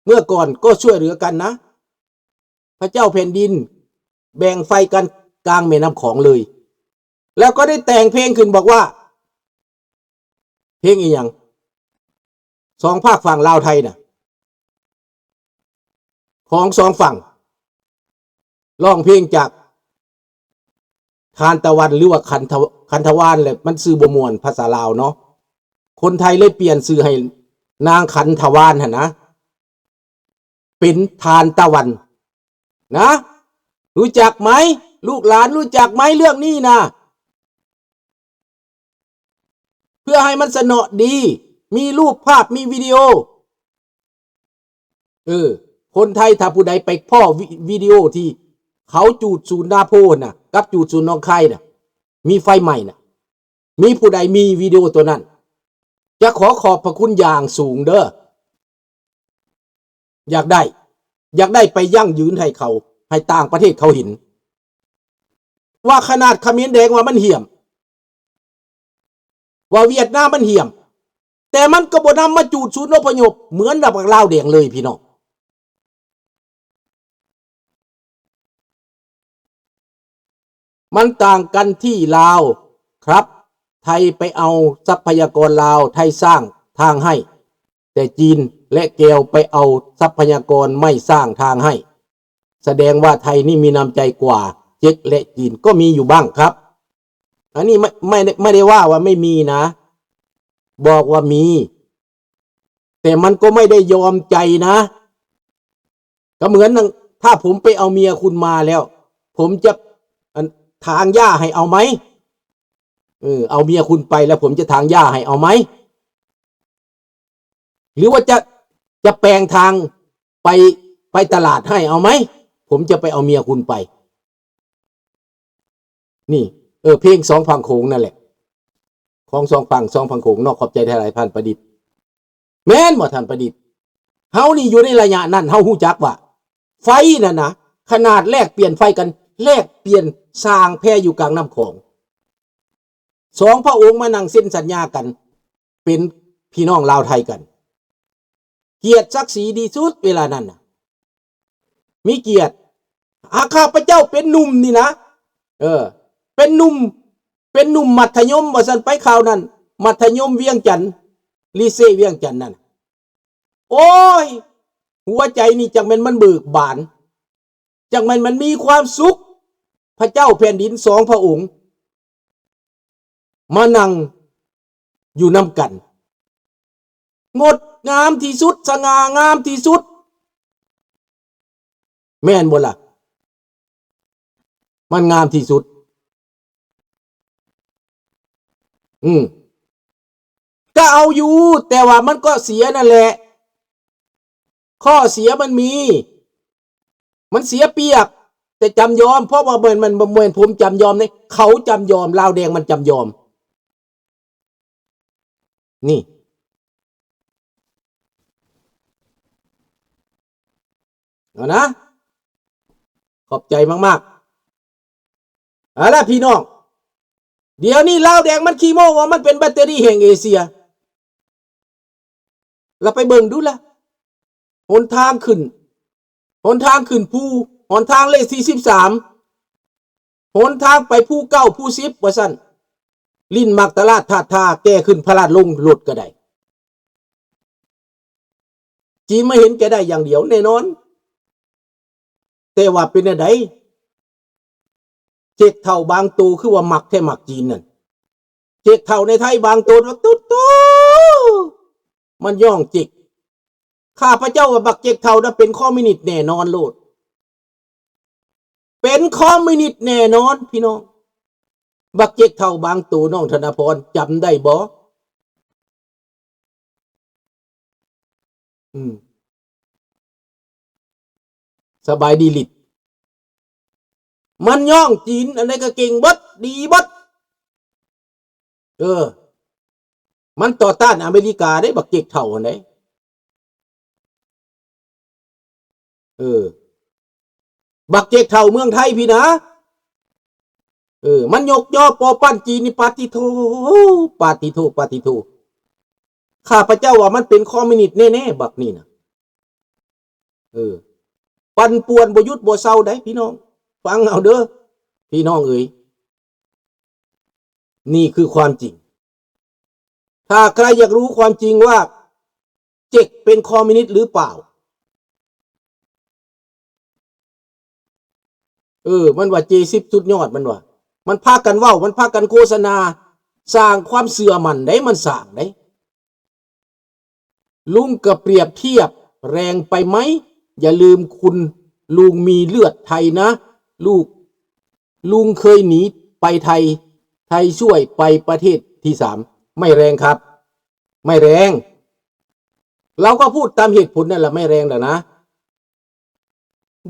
เมื่อก่อนก็ช่วยเหลือกันนะพระเจ้าแผ่นดินแบ่งไฟกันกลางแม่น้ำของเลยแล้วก็ได้แต่งเพลงขึ้นบอกว่าเพลงอีหยังสองภาคฝั่งลาวไทยน่ะของสองฝั่งร้องเพลงจากทานตะวันหรือว่าคันทวานแหละมันซื้อบ่ม่วนภาษาลาวเนาะคนไทยเลยเปลี่ยนชื่อให้นางคันทวานหั่นนะเป็นทานตะวันนะรู้จักไหมลูกหลานรู้จักไหมเรื่องนี้นะเพื่อให้มันสนอดีมีรูปภาพมีวิดีโอคนไทยถ้าผู้ใดไปพ่อวิดีโอที่เขาจูดศูนย์นาโพน่ะกับจูดศูนย์น้องไข่น่ะมีไฟใหม่น่ะมีผู้ใดมีวิดีโอตัวนั้นจะขอบพระคุณอย่างสูงเด้ออยากได้ไปยั่งยืนให้เขาให้ต่างประเทศเขาเห็นว่าขนาดเขมรแดงว่ามันเหี้ยมว่าเวียดนามมันเหี้ยมแต่มันก็บ่นำมาจูดศูนย์อพยพเหมือนกับลาวแดงเลยพี่น้องมันต่างกันที่ลาวครับไทยไปเอาทรัพยากรลาวไทยสร้างทางให้แต่จีนและแกวไปเอาทรัพยากรไม่สร้างทางให้แสดงว่าไทยนี่มีน้ำใจกว่าเจ๊กและจีนก็มีอยู่บ้างครับอันนี้ไม่ได้ว่าไม่มีนะบอกว่ามีแต่มันก็ไม่ได้ยอมใจนะก็เหมือนถ้าผมไปเอาเมียคุณมาแล้วผมจะทางหญ้าให้เอาไหมเอาเมียคุณไปแล้วผมจะทางหญ้าให้เอาไหมหรือว่าจะแปลงทางไปตลาดให้เอาไหมผมจะไปเอาเมียคุณไปนี่เพลงสองฝั่งโขงนั่นแหละของสองฝั่งโขงนอกขอบใจไทยหลายพันประดิษฐ์แม่นบ่ท่านประดิษฐ์เฮานี่อยู่ในระยะนั้นเฮาฮู้จักว่าไฟน่ะนะขนาดแลกเปลี่ยนไฟกันแลกเปลี่ยนสร้างแพอยู่กลางน้ำของสองพระองค์มานั่งเซ็นสัญญากันเป็นพี่น้องลาวไทยกันเกียรติศักดิ์ศรีดีสุดเวลานั้นน่ะมีเกียรติข้าพเจ้าเป็นหนุ่มนี่นะเป็นหนุ่มมัธยมว่าซั่นไปข่าวนั้นมัธยมเวียงจันทน์ลีเซเวียงจันทน์นั่นโอ้ยหัวใจนี่จังมันเบิกบานจังมันมีความสุขพระเจ้าแผ่นดินสองพระองค์มานั่งอยู่นำกันงดงามที่สุดสง่างามที่สุดแม่นบ่ล่ะมันงามที่สุดก็เอาอยู่แต่ว่ามันก็เสียนั่นแหละข้อเสียมันเสียเปรียบแต่จำยอมเพราะว่ามันผมจำยอมเนี่ยเขาจำยอมลาวแดงมันจำยอมนี่เอานะขอบใจมากๆเอาล่ะพี่น้องเดี๋ยวนี้ลาวแดงมันขี้โม้ว่ามันเป็นแบตเตอรี่แห่งเอเชียเราไปเบิ่งดูละหนทางขึ้นภูหนทางเลข43หนทางไปภู9ภู10ว่าซั่นลิ้นมักตลาดท่าแก้ขึ้นพลาดลงรถก็ได้จีไม่เห็นแกได้อย่างเดียวแน่นอนแต่ว่าเป็นอะไรเจ๊กเท่าบางตัวคือว่ามักแค่มักจีนนั่นเจ๊กเท่าในไทยบางตัวว่าตุ๊ดมันย่องเจ๊กข้าพเจ้าว่าบักเจ๊กเท่านั้นเป็นคอมมิวนิสต์แน่นอนโลดเป็นคอมมิวนิสต์แน่นอนพี่น้องบักเจ๊กเท่าบางตัวน้องธนพรจำได้บ่สบายดีลิดมันย่องจีนอะไรก็เก่งบัดดีบัดมันต่อต้านอเมริกาได้บักเจ๊กเท่าอันไหนบักเจ๊กเท่าเมืองไทยพี่นะมันยกย่อปอปั้นจีนนี่ปาติโทข้าพเจ้าว่ามันเป็นคอมมิวนิสต์แน่ๆบักนี่นะ เออปั่นป่วนบ่หยุดบ่เศร้าได้พี่น้องฟังเอาเด้อพี่น้องเอ๋ยนี่คือความจริงถ้าใครอยากรู้ความจริงว่าเจ๊กเป็นคอมมิวนิสต์หรือเปล่ามันว่าJ10สุดยอดมันว่ามันพากันเว้ามันพากันโฆษณาสร้างความเสื่อมันได้มันสร้างได้ลุงก็เปรียบเทียบแรงไปไหมอย่าลืมคุณลุงมีเลือดไทยนะลุงเคยหนีไปไทยช่วยไปประเทศที่3ไม่แรงครับไม่แรงเราก็พูดตามเหตุผลนั่นแหละไม่แรงแล้วนะ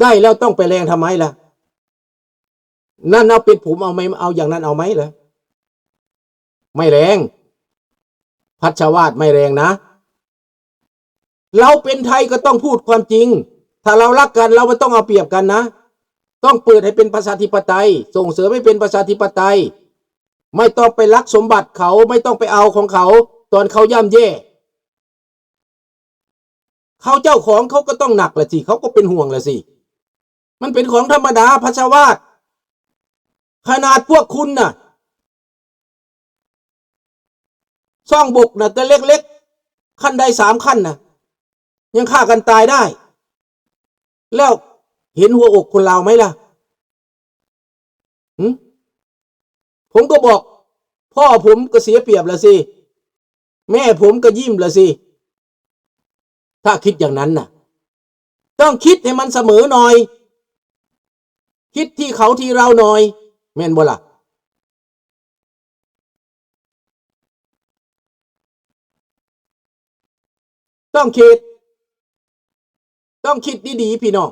ได้แล้วต้องไปแรงทำไมล่ะนั่นเอาเป็นผมเอาไหมเอาอย่างนั้นเอาไหมล่ะไม่แรงพัชวาทไม่แรงนะเราเป็นไทยก็ต้องพูดความจริงถ้าเรารักกันเราไม่ต้องเอาเปรียบกันนะต้องเปิดให้เป็นประชาธิปไตยส่งเสริมให้เป็นประชาธิปไตยไม่ต้องไปลักสมบัติเขาไม่ต้องไปเอาของเขาตอนเขาย่ำแย่เขาเจ้าของเขาก็ต้องหนักละสิเขาก็เป็นห่วงละสิมันเป็นของธรรมดาพัชวาทขนาดพวกคุณน่ะซ่องบุกน่ะแต่เล็กๆขั้นใด3ขั้นน่ะยังฆ่ากันตายได้แล้วเห็นหัวอกคนเราไหมล่ะผมก็บอกพ่อผมก็เสียเปรียบละสิแม่ผมก็ยิ้มละสิถ้าคิดอย่างนั้นน่ะต้องคิดให้มันเสมอหน่อยคิดที่เขาที่เราหน่อยแม่นบ่ล่ะต้องคิดดีๆพี่น้อง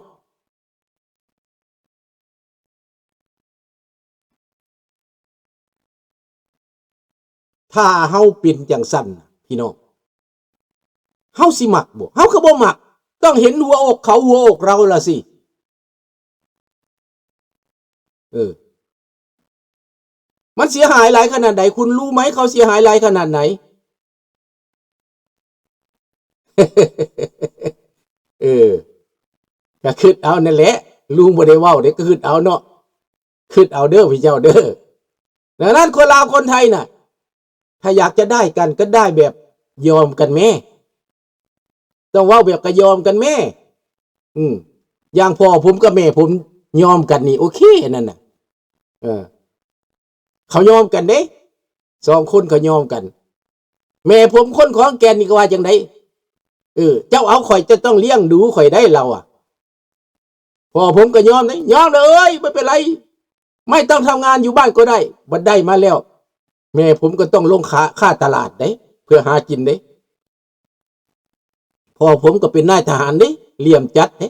ถ้าเฮาเป็นจังสั่นพี่น้องเฮาสิมักบ่เฮาก็บ่มักต้องเห็นหัวอกเขาหัวอกเราล่ะสิมันเสียหายหลายขนาดไหนคุณรู้ไหมเขาเสียหายหลายขนาดไหนก็คิดเอานั่นแหละลุงบ่ได้เว้าเด้ก็คิดเอาเนาะคิดเอาเด้อพี่เจ้าเด้อดังนั้นคนลาวคนไทยน่ะถ้าอยากจะได้กันก็ได้แบบยอมกันแม่ต้องเว้าแบบก็ยอมกันแม่อย่างพ่อผมกับแม่ผมยอมกันนี่โอเคนั่นน่ะเขายอมกันเด้2คนเขายอมกันแม่ผมคนของแกนนี่ก็ว่าจังไดเจ้าเอาข่อยจะต้องเลี้ยงดูข่อยได้เราอ่ะพอผมก็ยอมยอมเลยไม่เป็นไรไม่ต้องทำงานอยู่บ้านก็ได้บัดได้มาแล้วแม่ผมก็ต้องลงค่าตลาดเด้เพื่อหากินเด้พอผมก็เป็นนายทหารเด้เหลี่ยมจัดเด้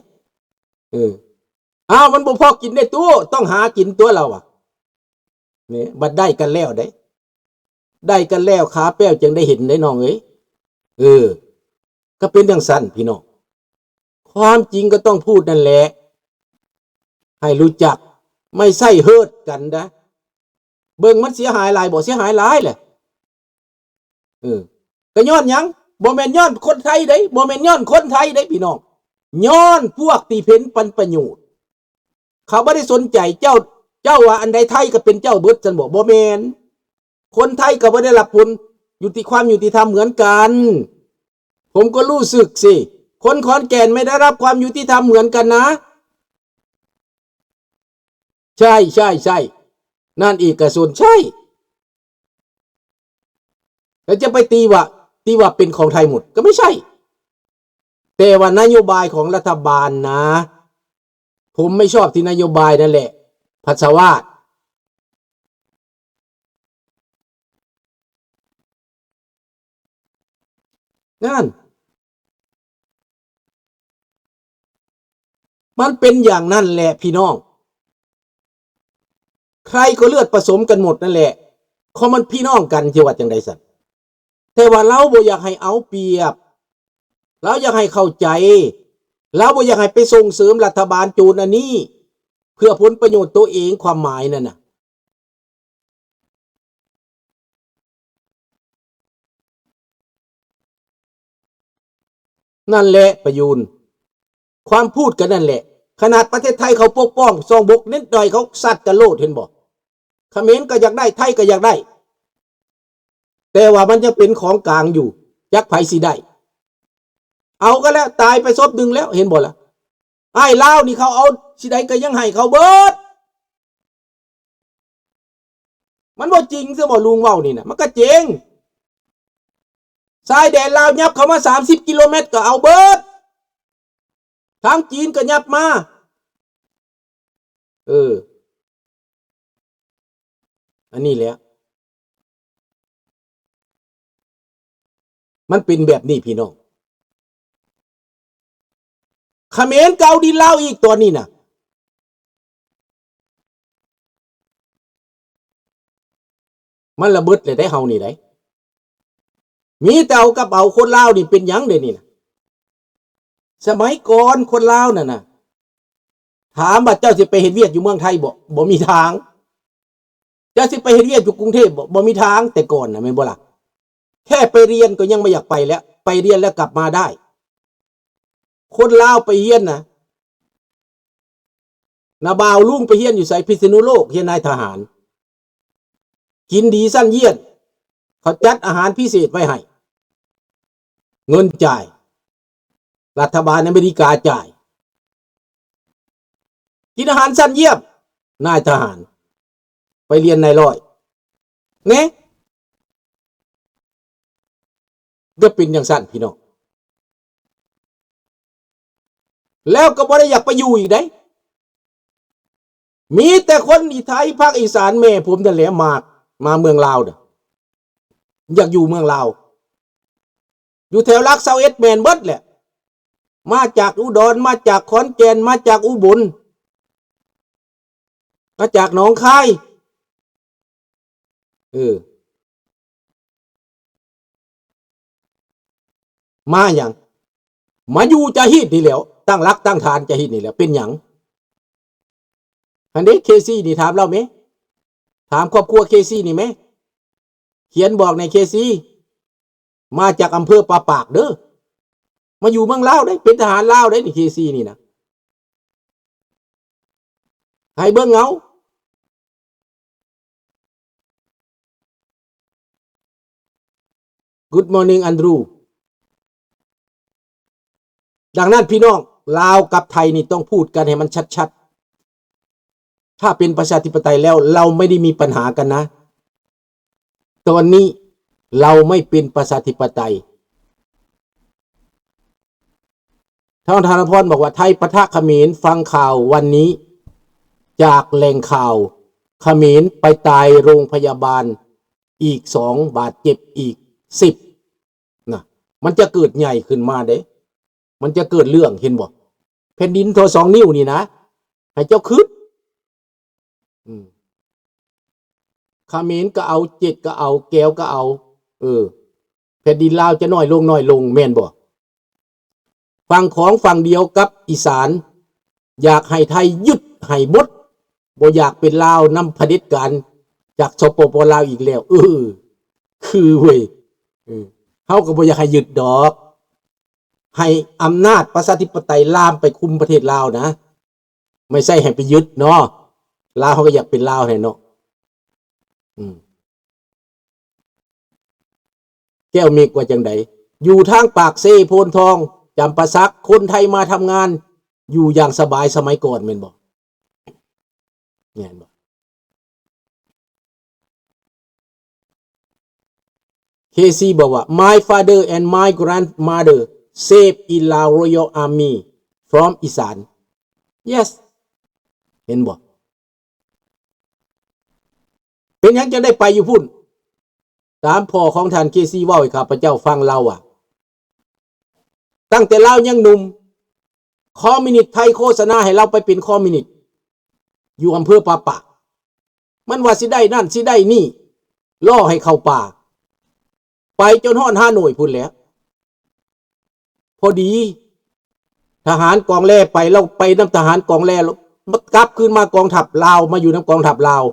มันบ่พอกินได้ตัวต้องหากินตัวเราอ่ะนี่บัดได้กันแล้วได้กันแล้วขาแป้วจึงได้เห็นได้น้องเอ้ยก็เป็นจังซั่นพี่น้องความจริงก็ต้องพูดนั่นแหละให้รู้จักไม่ใช่เฮิดกันนะเบิ่งมันเสียหายหลายบ่เสียหายหลายแหละก็ย้อนหยังบ่แม่นย้อนคนไทยเด้บ่แม่นย้อนคนไทยเด้พี่น้องย้อนพวกที่เพ็นปันประโยชน์เขาบ่ได้สนใจเจ้าว่าอันใดไทยก็เป็นเจ้าเบิดซั่นบ่แม่นคนไทยก็บ่ได้รับผลอยู่ที่ความยุติธรรมเหมือนกันผมก็รู้สึกสิคนขอนแก่นไม่ได้รับความยุติธรรมเหมือนกันนะใช่นั่นอีกกระสุนใช่แล้วจะไปตีว่าเป็นของไทยหมดก็ไม่ใช่แต่ว่านโยบายของรัฐบาลนะผมไม่ชอบที่นโยบายนั่นแหละพัชวาทนั่นมันเป็นอย่างนั้นแหละพี่น้องใครก็เลือดผสมกันหมดนั่นแหละเขามันพี่น้องกันที่ว่าจังไดสัตว์แต่ว่าเราบ่อยากให้เอาเปรียบเราอยากให้เข้าใจเราบ่อยากให้ไปส่งเสริมรัฐบาลจูนอันนี้เพื่อผลประโยชน์ตัวเองความหมายนั่นน่ะนั่นแหละประยูน ความพูดกันนั่นแหละขนาดประเทศไทยเขาปกป้องซองบกนิดหน่อยเขาสัตว์กันโลดเห็นบ่เขมรก็อยากได้ไทยก็อยากได้แต่ว่ามันจะเป็นของกลางอยู่ยักไผสิได้เอาก็แล้วตายไปศพหนึ่งแล้วเห็นบ่ล่ะไอ้ลาวนี่เขาเอาสิได้ก็ยังให้เขาเบิดมันบ่จริงซะบ่ลุงเว้านี่นะมันก็เจ๋งชายแดนลาวยับเข้ามา30 กิโลเมตรก็เอาเบิดทางจีนก็ยับมาอันนี้แหละมันเป็นแบบนี้พี่น้องเขมรเกาดินลาวอีกตัวนี้นะมันระเบิดเลยได้เฮานี่ได้มีแต่เอากับเอาคนลาวนี่เป็นหยังเด้นี่นะสมัยก่อนคนลาวน่ะนะถามว่าเจ้าสิไปเฮ็ดเวียกอยู่เมืองไทยบ่มีทางเจ้าสิไปเฮ็ดเวียกอยู่กรุงเทพบ่มีทางแต่ก่อนน่ะแม่นบ่ล่ะแค่ไปเรียนก็ยังไม่อยากไปแล้วไปเรียนแล้วกลับมาได้คนลาวไปเฮียนนะนาบ่าวลุงไปเฮียนอยู่ไสพิษณุโลกเฮียนนายทหารกินดีสั้นเยี่ยนเขาจัดอาหารพิเศษไว้ให้เงินจ่ายรัฐบาลอเมริกาจ่ายกินอาหารสั้นเยี่ยมนายทหารไปเรียนนายร้อยเนี่ยก็เป็นอย่างสั้นพี่น้องแล้วก็บ่ได้อยากไปอยู่อีกได้มีแต่คนอีไทยภาคอีสานแม่ผมนั่นแหละมาเมืองลาวเด้ออยากอยู่เมืองลาวอยู่แถวลัก21แม่นเบิดแหละมาจากอุดรมาจากขอนแก่นมาจากอุบลมาจากหนองคายมาอย่างมาอยู่จะฮิตนี่แหล้วตั้งรักตั้งฐานจะฮิตนี่แหละเป็นอย่างอันนี้เคซี่นี่ถามเราไหมถามครอบครัวเคซี่นี่ไหมเขียนบอกในเคซี่มาจากอำเภอปาปากเด้อมาอยู่เมืองลาวได้เป็นทหารลาวได้นี่เคซี่นี่นะให้เบิ่งเงาGood morning อันดรูดังนั้นพี่น้องลาวกับไทยนี่ต้องพูดกันให้มันชัดๆถ้าเป็นประชาธิปไตยแล้วเราไม่ได้มีปัญหากันนะตอนนี้เราไม่เป็นประชาธิปไตยท่านธนพรบอกว่าไทยปะทะเขมรฟังข่าววันนี้จากแหล่งข่าวเขมรไปตายโรงพยาบาลอีก2 บาดเจ็บอีก10นะมันจะเกิดใหญ่ขึ้นมาเด้มันจะเกิดเรื่องเห็นบ่แผ่นดินโทร2 นิ้วนี่นะให้เจ้าคืดเขมรก็เอาเจ็ดก็เอาแก้วก็เอาแผ่นดินลาวจะน้อยลงแม่นบ่ฝั่งของฝั่งเดียวกับอีสานอยากให้ไทยยึดให้หมดบ่อยากเป็นลาวนำเผด็จการจากสปป.ลาวอีกแล้วคือเว้ยเฮาก็บ่อยากให้ยึดดอกให้อำนาจประชาธิปไตยลามไปคุมประเทศลาวนะไม่ใช่ให้ไปยึดเนาะลาวเขาก็อยากเป็นลาวแน่เนาะแก้วเมฆว่าจังไดอยู่ทางปากเซ่โพนทองจำปาสักคนไทยมาทำงานอยู่อย่างสบายสมัยก่อนแม่นบ่แม่นบ่เคซีบอกว่า my father and my grandmother saved in La Royal Army from อีสาน yes เห็นบ่เป็นยังจะได้ไปอยู่พุ่นตามพ่อของท่านเคซีว่าให้ข้าพเจ้าฟังเล่าตั้งแต่เรายังหนุ่มคอมมิวนิสต์ไทยโฆษณาให้เราไปเป็นคอมมิวนิสต์อยู่อำเภอปาปะมันว่าสิได้นั่นสิได้นี่ล่อให้เข้าป่าไปจนฮอดฮานอยพุ่นแล้วพอดีทหารกองแร่ไปเราไปนำทหารกองแร่กลับขึ้นมากองทัพลาวมาอยู่นำกองทัพลาว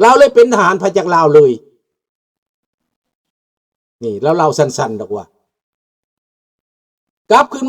เราเลยเป็นทหารพระจักรลาวเลยนี่แล้วเราสั้นๆดอกว่ากลับขึ้น